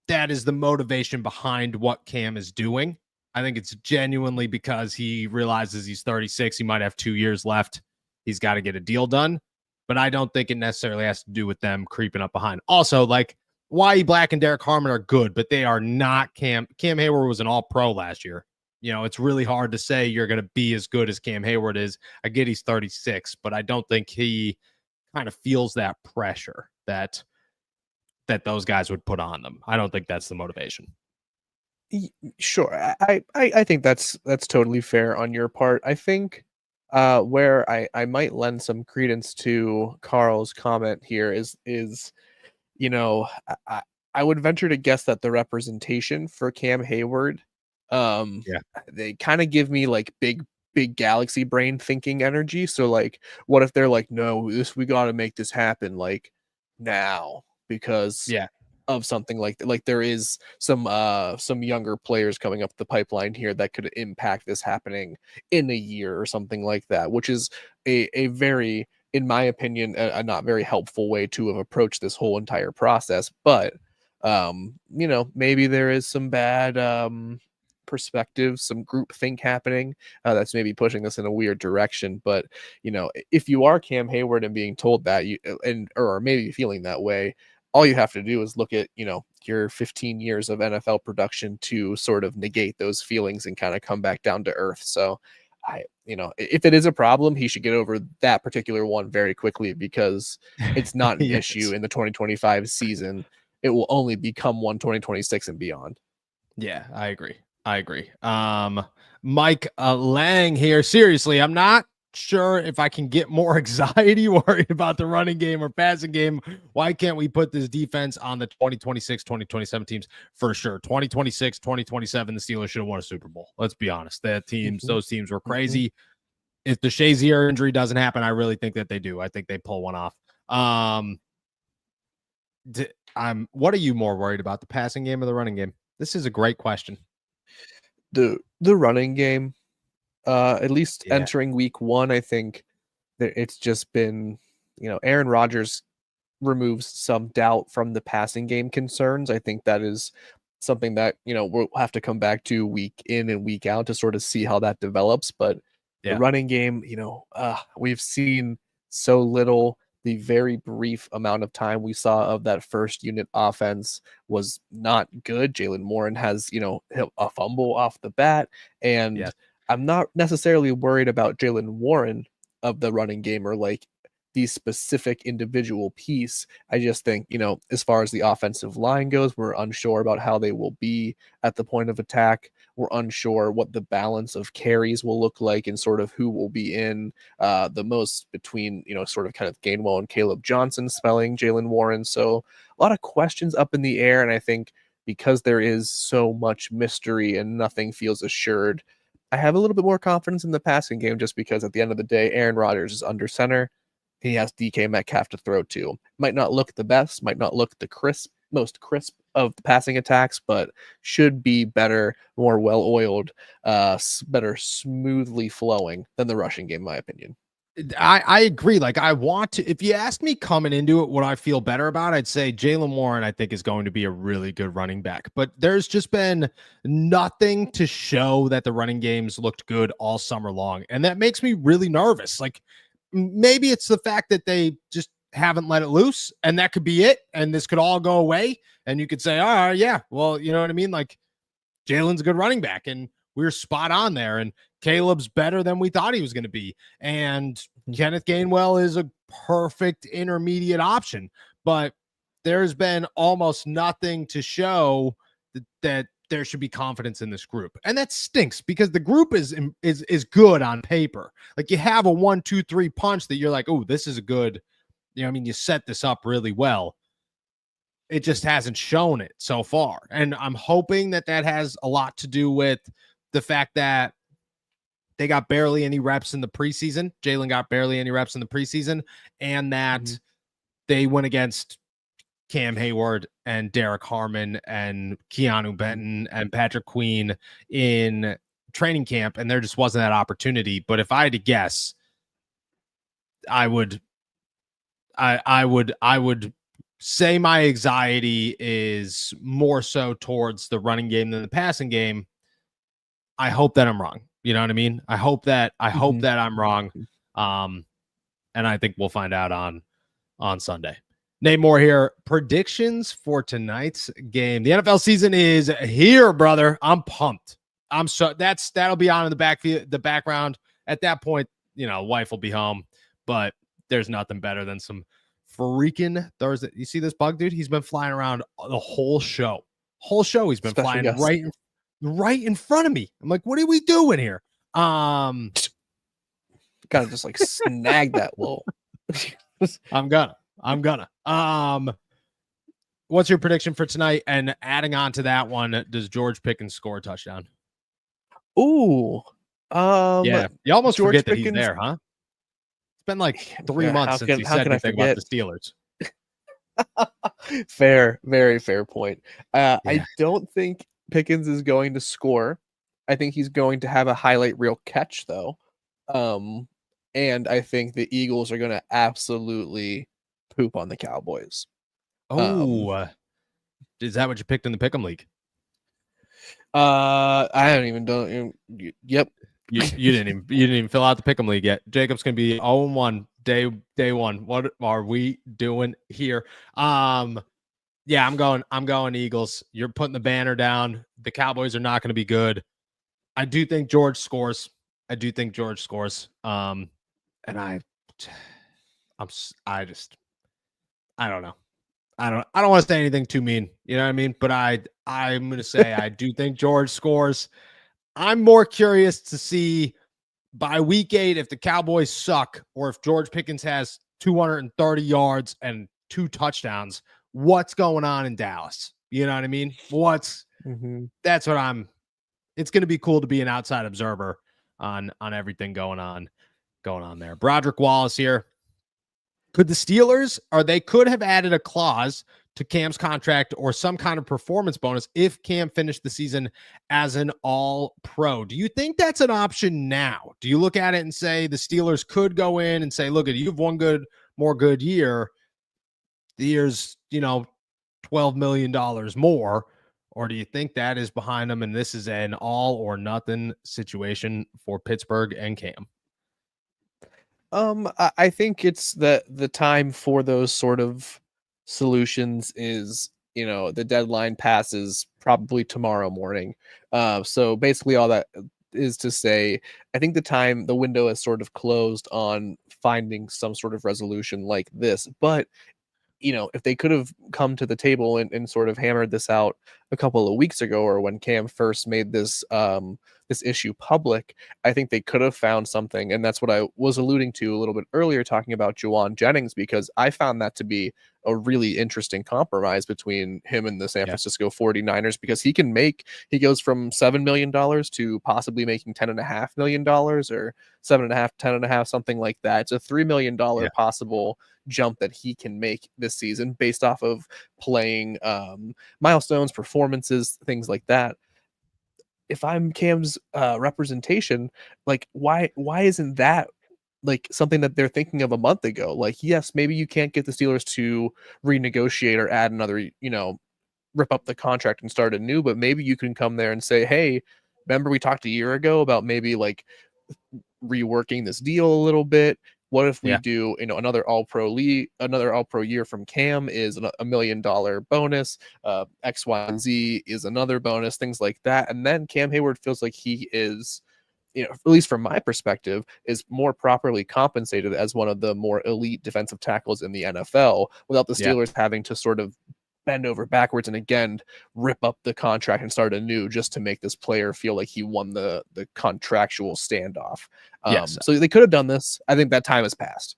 is the motivation behind what Cam is doing. I think it's genuinely because he realizes he's 36. He might have 2 years left. He's got to get a deal done. But I don't think it necessarily has to do with them creeping up behind. Also, like, Y.E. Black and Derek Harmon are good, but they are not Cam. Cam Heyward was an all-pro last year. You know, it's really hard to say you're going to be as good as Cam Heyward is. I get he's 36, but I don't think he kind of feels that pressure that those guys would put on them. I don't think that's the motivation. Sure. I think that's totally fair on your part. I think where I might lend some credence to Carl's comment here is, you know, I would venture to guess that the representation for Cam Heyward, they kind of give me like big galaxy brain thinking energy. So like, what if they're like, no, we got to make this happen like now, because of something like that. Like, there is some younger players coming up the pipeline here that could impact this happening in a year or something like that, which is a very in my opinion, a not very helpful way to have approached this whole entire process. But maybe there is some bad perspective, some group think happening that's maybe pushing us in a weird direction. But if you are Cam Heyward and being told that or maybe feeling that way, all you have to do is look at your 15 years of NFL production to sort of negate those feelings and kind of come back down to earth. So if it is a problem, he should get over that particular one very quickly, because it's not an Yes. issue in the 2025 season. It will only become one 2026 and beyond. Yeah, I agree. Mike Lang here. Seriously, I'm not sure if I can get more anxiety worried about the running game or passing game. Why can't we put this defense on the 2026, 2027 teams? For sure. 2026, 2027, the Steelers should have won a Super Bowl. Let's be honest. Those teams were crazy. If the Shazier injury doesn't happen, I really think that they do. I think they pull one off. What are you more worried about, the passing game or the running game? This is a great question. The running game, at least entering week 1, I think that it's just been, Aaron Rodgers removes some doubt from the passing game concerns. I think that is something that, we'll have to come back to week in and week out to sort of see how that develops. But the running game, we've seen so little. The very brief amount of time we saw of that first unit offense was not good. Jaylen Warren has, a fumble off the bat. And I'm not necessarily worried about Jaylen Warren of the running game or like the specific individual piece. I just think, as far as the offensive line goes, we're unsure about how they will be at the point of attack. We're unsure what the balance of carries will look like and sort of who will be in the most between, sort of kind of Gainwell and Caleb Johnson spelling Jaylen Warren. So a lot of questions up in the air. And I think because there is so much mystery and nothing feels assured, I have a little bit more confidence in the passing game, just because at the end of the day, Aaron Rodgers is under center. He has DK Metcalf to throw to. Might not look the best, might not look the most crisp of the passing attacks, but should be better, more well-oiled, better smoothly flowing than the rushing game, in my opinion. I agree. Like, if you asked me coming into it, what I feel better about, I'd say Jaylen Warren, I think, is going to be a really good running back. But there's just been nothing to show that the running games looked good all summer long. And that makes me really nervous. Like, maybe it's the fact that they just haven't let it loose, and that could be it. And this could all go away. And you could say, yeah, well, you know what I mean? Like, Jaylen's a good running back, and we're spot on there. And Caleb's better than we thought he was going to be. And Kenneth Gainwell is a perfect intermediate option. But there's been almost nothing to show that there should be confidence in this group. And that stinks, because the group is good on paper. Like, you have a 1-2-3 punch that you're like, oh, this is a good, you set this up really well. It just hasn't shown it so far. And I'm hoping that has a lot to do with the fact that they got barely any reps in the preseason. Jaylen got barely any reps in the preseason, and that they went against Cam Heyward and Derek Harmon and Keanu Benton and Patrick Queen in training camp, and there just wasn't that opportunity. But if I had to guess, I would say my anxiety is more so towards the running game than the passing game. I hope that I'm wrong. You know what I mean? I hope that I'm wrong. And I think we'll find out on Sunday. Nate Moore here. Predictions for tonight's game. The NFL season is here, brother. I'm pumped. That'll be on in the background. At that point, wife will be home, but there's nothing better than some freaking Thursday. You see this bug, dude? He's been flying around the whole show. He's been flying right in front of me. I'm like, what are we doing here? Gotta just like snag that little. I'm gonna. What's your prediction for tonight? And adding on to that one, does George Pickens score a touchdown? Ooh. Yeah. You almost George forget that Pickens, he's there, huh? It's been like 3 months since he said anything about the Steelers. Fair, very fair point. I don't think Pickens is going to score. I think he's going to have a highlight reel catch, though. and I think the Eagles are going to absolutely poop on the Cowboys. Oh, is that what you picked in the Pick'em League? I don't even yep. You didn't even fill out the Pick'em League yet. Jacob's gonna be 0-1 day one. What are we doing here? Yeah, I'm going Eagles. You're putting the banner down. The Cowboys are not going to be good. I do think George scores. And I don't know. I don't want to say anything too mean. You know what I mean? But I'm going to say I do think George scores. I'm more curious to see by week 8 if the Cowboys suck or if George Pickens has 230 yards and 2 touchdowns. What's going on in Dallas? You know what I mean? That's what it's going to be cool to be an outside observer on everything going on there. Broderick Wallace here. Could the Steelers, or they could have added a clause to Cam's contract or some kind of performance bonus if Cam finished the season as an all-pro. Do you think that's an option now? Do you look at it and say the Steelers could go in and say, look, you've one more good year. The year's, $12 million more. Or do you think that is behind them and this is an all or nothing situation for Pittsburgh and Cam? I think it's the time for those sort of solutions is, the deadline passes probably tomorrow morning. So basically all that is to say, I think the window is sort of closed on finding some sort of resolution like this. But if they could have come to the table and sort of hammered this out a couple of weeks ago, or when Cam first made this issue public, I think they could have found something. And that's what I was alluding to a little bit earlier, talking about Juwan Jennings, because I found that to be a really interesting compromise between him and the San Francisco 49ers, because he goes from $7 million to possibly making $10.5 million or 7.5, 10.5, something like that. It's a $3 million possible jump that he can make this season based off of playing milestones, performances, things like that. If I'm Cam's representation, like why isn't that like something that they're thinking of a month ago? Like, yes, maybe you can't get the Steelers to renegotiate or add another, rip up the contract and start anew, but maybe you can come there and say, hey, remember we talked a year ago about maybe like reworking this deal a little bit. What if we do, another all-pro year from Cam is $1 million bonus, X, Y, and Z is another bonus, things like that. And then Cam Heyward feels like he is, at least from my perspective, is more properly compensated as one of the more elite defensive tackles in the NFL without the Steelers having to sort of bend over backwards and again rip up the contract and start anew just to make this player feel like he won the contractual standoff. So they could have done this. I think that time has passed.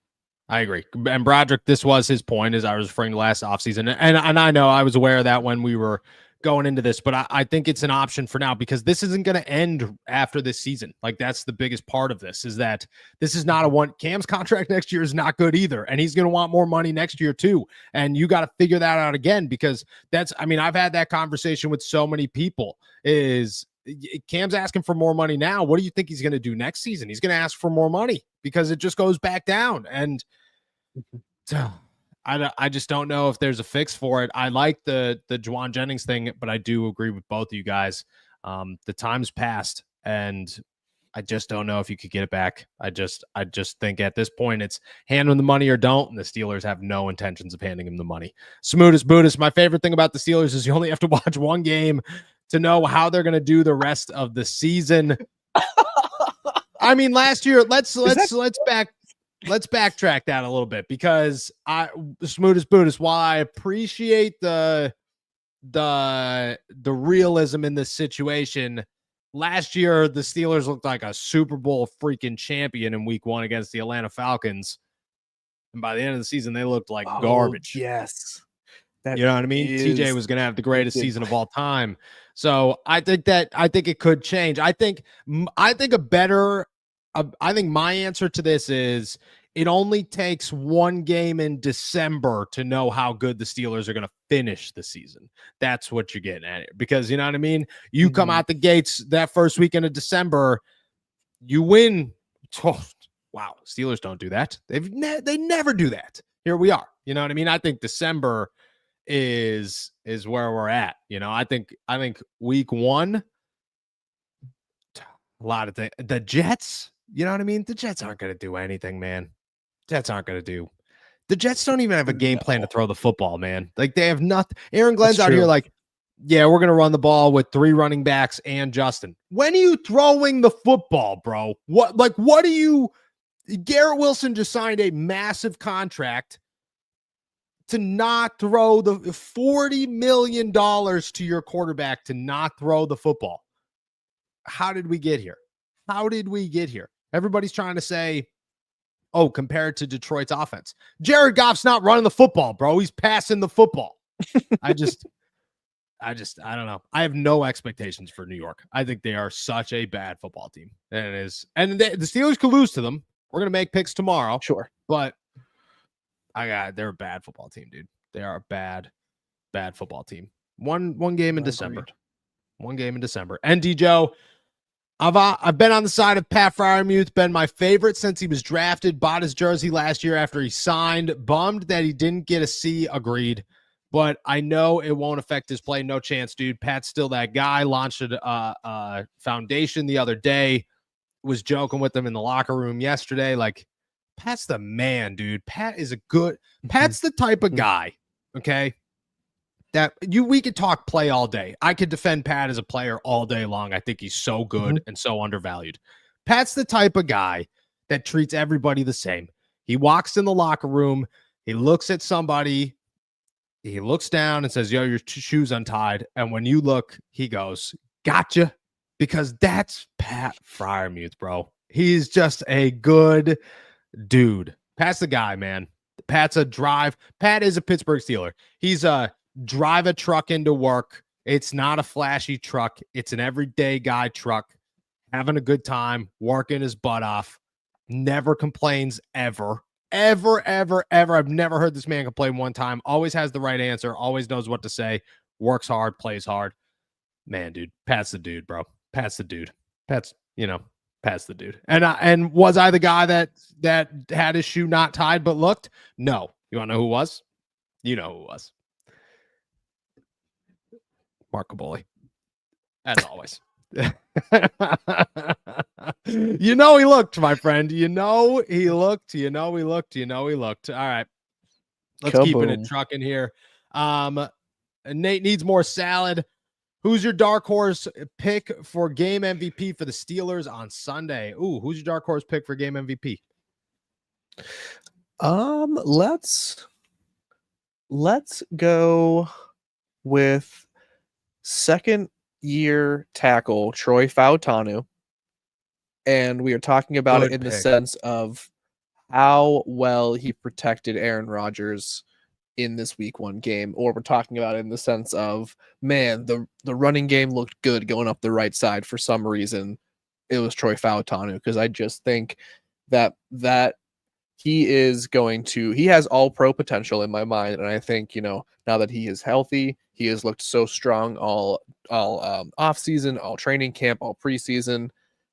I agree. And Broderick, this was his point, as I was referring to last offseason. And I know I was aware of that when we were going into this, but I think it's an option for now because this isn't going to end after this season. Like, that's the biggest part of this, is that this is not a one. Cam's contract next year is not good either. And he's going to want more money next year too. And you got to figure that out again, because I've had that conversation with so many people. Is Cam's asking for more money now. What do you think he's going to do next season? He's going to ask for more money because it just goes back down. And I just don't know if there's a fix for it. I like the Juwan Jennings thing, but I do agree with both of you guys. The time's passed, and I just don't know if you could get it back. I just think at this point it's hand him the money or don't, and the Steelers have no intentions of handing him the money. Smootest Buddhist, my favorite thing about the Steelers is you only have to watch one game to know how they're going to do the rest of the season. I mean, last year, let's backtrack that a little bit, because Smoothest Buddhist, while I appreciate the realism in this situation, last year the Steelers looked like a Super Bowl freaking champion in week 1 against the Atlanta Falcons. And by the end of the season, they looked like garbage. Yes. You know what I mean? TJ was going to have the greatest season of all time. So I think it could change. I think my answer to this is it only takes one game in December to know how good the Steelers are going to finish the season. That's what you're getting at, because you know what I mean? You come out the gates that first weekend of December, you win wow, Steelers don't do that. They never do that. Here we are. You know what I mean? I think December is where we're at. You know, I think week 1, a lot of things. The Jets, you know what I mean? The Jets aren't going to do anything, man. Jets aren't going to do. The Jets don't even have a game plan to throw the football, man. Like, they have nothing. Aaron Glenn's out here like, yeah, we're going to run the ball with 3 running backs and Justin. When are you throwing the football, bro? What do you... Garrett Wilson just signed a massive contract to not throw the $40 million to your quarterback to not throw the football. How did we get here? Everybody's trying to say, oh, compared to Detroit's offense. Jared Goff's not running the football, bro. He's passing the football. I don't know. I have no expectations for New York. I think they are such a bad football team. And the Steelers could lose to them. We're going to make picks tomorrow. Sure. But they're a bad football team, dude. They are a bad football team. One game in December. One game in December. ND Joe, I've been on the side of Pat Freiermuth, been my favorite since he was drafted, bought his jersey last year after he signed, bummed that he didn't get a C, agreed. But I know it won't affect his play. No chance, dude. Pat's still that guy. Launched a foundation the other day. Was joking with them in the locker room yesterday. Like, Pat's the man, dude. Pat's the type of guy, okay, that we could talk play all day. I could defend Pat as a player all day long. I think he's so good and so undervalued. Pat's the type of guy that treats everybody the same. He walks in the locker room. He looks at somebody. He looks down and says, yo, your shoe's untied. And when you look, he goes, gotcha. Because that's Pat Freiermuth, bro. He's just a good dude. Pat's the guy, man. Pat's a drive. Pat is a Pittsburgh Steeler. He's a drive a truck into work. It's not a flashy truck. It's an everyday guy truck. Having a good time, working his butt off. Never complains ever. Ever. I've never heard this man complain one time. Always has the right answer. Always knows what to say. Works hard, plays hard. Man, dude. Pat's the dude, bro. Pat's the dude. Pat's the dude. And was I the guy that had his shoe not tied but looked? No. You want to know who was? You know who was. Mark Caboli. As always. You know he looked, my friend. You know he looked. All right. Let's keep it trucking here. Nate needs more salad. Who's your dark horse pick for game MVP for the Steelers on Sunday? Ooh, who's your dark horse pick for game MVP? Let's go with second-year tackle Troy Fautanu. And we are talking about it in the sense of how well he protected Aaron Rodgers in this week 1 game, or we're talking about it in the sense of, man, the running game looked good going up the right side. For some reason, it was Troy Fautanu, because I just think that he has all pro potential in my mind. And I think, now that he is healthy, he has looked so strong all off season, all training camp, all preseason.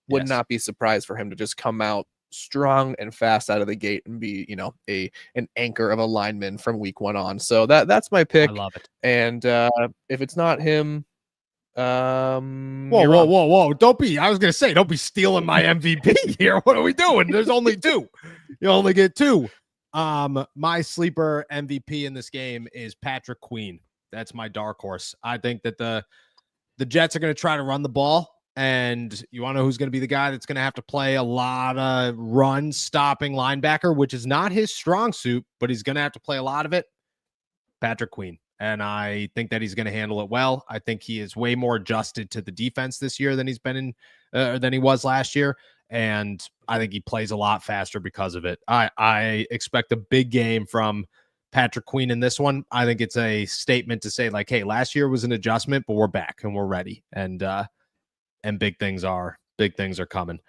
Would not be surprised for him to just come out strong and fast out of the gate and be, an anchor of a lineman from week 1 on. So that's my pick. I love it. And if it's not him, whoa. Don't be stealing my MVP here. What are we doing? There's only 2. You only get 2. My sleeper MVP in this game is Patrick Queen. That's my dark horse. I think that the Jets are going to try to run the ball. And you want to know who's going to be the guy that's going to have to play a lot of run stopping linebacker, which is not his strong suit, but he's going to have to play a lot of it? Patrick Queen. And I think that he's going to handle it well. I think he is way more adjusted to the defense this year than than he was last year. And I think he plays a lot faster because of it. I expect a big game from Patrick Queen in this one. I think it's a statement to say, like, hey, last year was an adjustment, but we're back and we're ready. And big things are coming.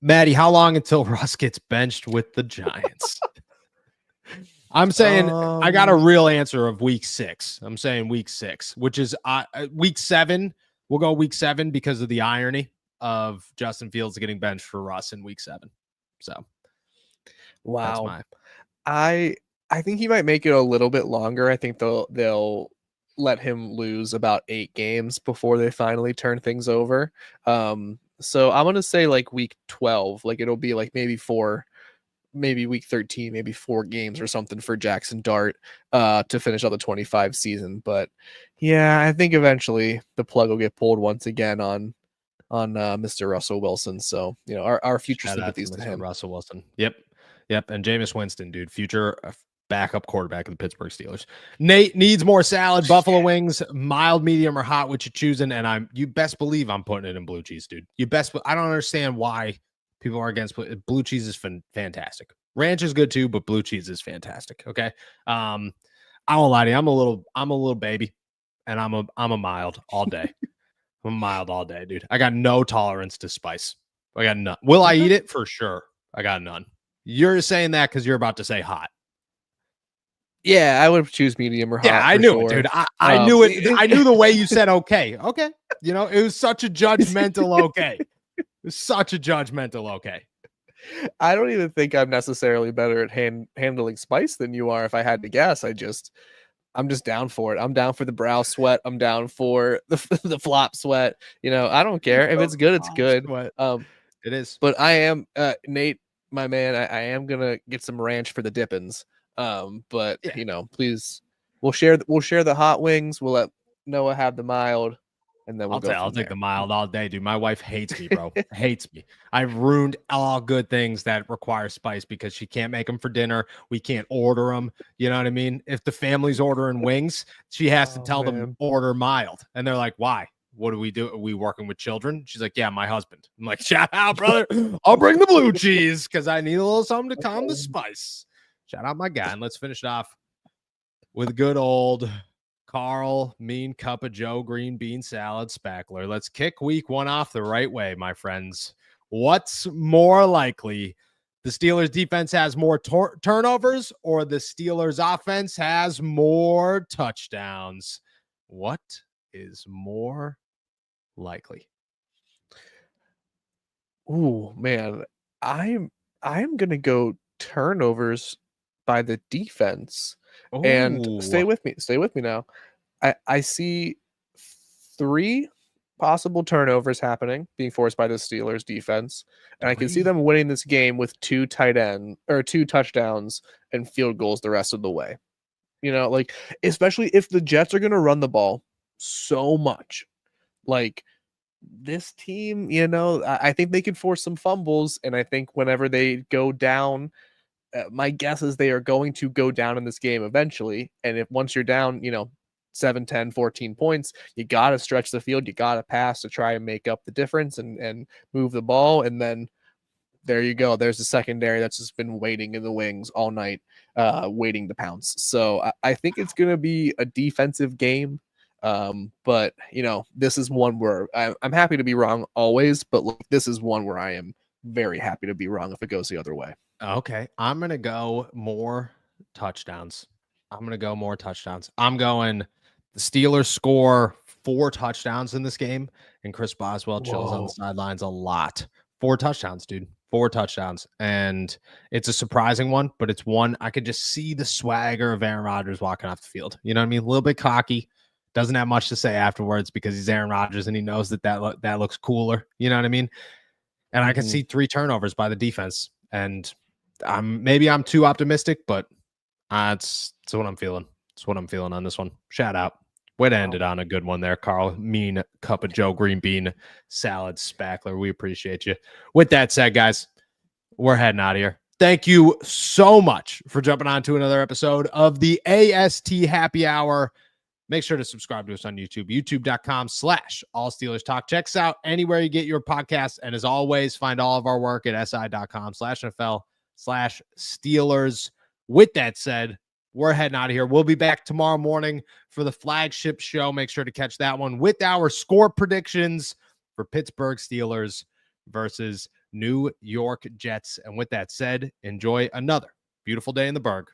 Maddie, how long until Russ gets benched with the Giants? I'm saying I got a real answer of week 6. I'm saying week 6, which is week 7. We'll go week 7 because of the irony of Justin Fields getting benched for Russ in week 7. So that's Wow. my I think he might make it a little bit longer. I think they'll let him lose about 8 games before they finally turn things over. So I'm gonna say like week 12, like it'll be like maybe week 13, maybe 4 games or something for Jackson Dart to finish out the 25 season. But yeah, I think eventually the plug will get pulled once again on Mr. Russell Wilson. So, you know, our future shout out to sympathies to Mr. him. Russell Wilson. Yep. And Jameis Winston, dude, future backup quarterback of the Pittsburgh Steelers. Nate needs more salad, buffalo wings, mild, medium, or hot, which you're choosing. And you best believe I'm putting it in blue cheese, dude. I don't understand why people are against blue cheese is fantastic. Ranch is good too, but blue cheese is fantastic. Okay. I won't lie to you. I'm a little baby, and I'm a mild all day. I'm mild all day, dude. I got no tolerance to spice. I got none. Will I eat it? For sure. I got none. You're saying that because you're about to say hot. Yeah, I would choose medium or hot. Yeah, I knew it, dude. I knew it. I knew the way you said okay. Okay. You know, it was such a judgmental okay. It was such a judgmental okay. I don't even think I'm necessarily better at handling spice than you are. If I had to guess, I'm just down for it. I'm down for the brow sweat. I'm down for the flop sweat. You know, I don't care if it's good. It's good. It is. But I am Nate, my man. I am gonna get some ranch for the dippins. But Yeah. you know, please, we'll share the hot wings. We'll let Noah have the mild, and then I'll take the mild all day, dude. My wife hates me, bro. Hates me. I've ruined all good things that require spice because she can't make them for dinner. We can't order them. You know what I mean? If the family's ordering wings, she has to tell them order mild, and they're like, "Why? What do we do? Are we working with children?" She's like, "Yeah, my husband." I'm like, "Shout out, brother. I'll bring the blue cheese because I need a little something to calm the spice." Shout out my guy, and let's finish it off with good old Carl, mean cup of Joe, green bean salad, spackler. Let's kick week 1 off the right way, my friends. What's more likely? The Steelers defense has more turnovers or the Steelers offense has more touchdowns? What is more likely? Ooh, man. I'm gonna go turnovers by the defense. And stay with me now. I see 3 possible turnovers happening, being forced by the Steelers defense, and I can see them winning this game with 2 touchdowns and field goals the rest of the way. You know, like, especially if the Jets are going to run the ball so much. Like, this team, you know, I think they could force some fumbles, and I think whenever they go down, my guess is they are going to go down in this game eventually. And if once you're down, you know, 7, 10, 14 points, you got to stretch the field. You got to pass to try and make up the difference and move the ball. And then there you go. There's a secondary that's just been waiting in the wings all night, waiting to pounce. So I think it's going to be a defensive game. But, you know, this is one where I'm happy to be wrong always, but like, this is one where I am very happy to be wrong if it goes the other way. Okay. I'm going to go more touchdowns. I'm going the Steelers score 4 touchdowns in this game, and Chris Boswell chills on the sidelines a lot. 4 touchdowns, dude. 4 touchdowns. And it's a surprising one, but it's one I could just see the swagger of Aaron Rodgers walking off the field. You know what I mean? A little bit cocky. Doesn't have much to say afterwards because he's Aaron Rodgers and he knows that looks cooler. You know what I mean? And I can see 3 turnovers by the defense. And maybe I'm too optimistic, but it's what I'm feeling. It's what I'm feeling on this one. Shout out. Way to end it on a good one there, Carl. Mean cup of Joe, green bean salad, spackler. We appreciate you. With that said, guys, we're heading out of here. Thank you so much for jumping on to another episode of the AST Happy Hour. Make sure to subscribe to us on YouTube, youtube.com/All Steelers Talk. Check us out anywhere you get your podcasts. And as always, find all of our work at si.com/NFL/Steelers. With that said, we're heading out of here. We'll be back tomorrow morning for the flagship show. Make sure to catch that one with our score predictions for Pittsburgh Steelers versus New York Jets. And with that said, enjoy another beautiful day in the Berg.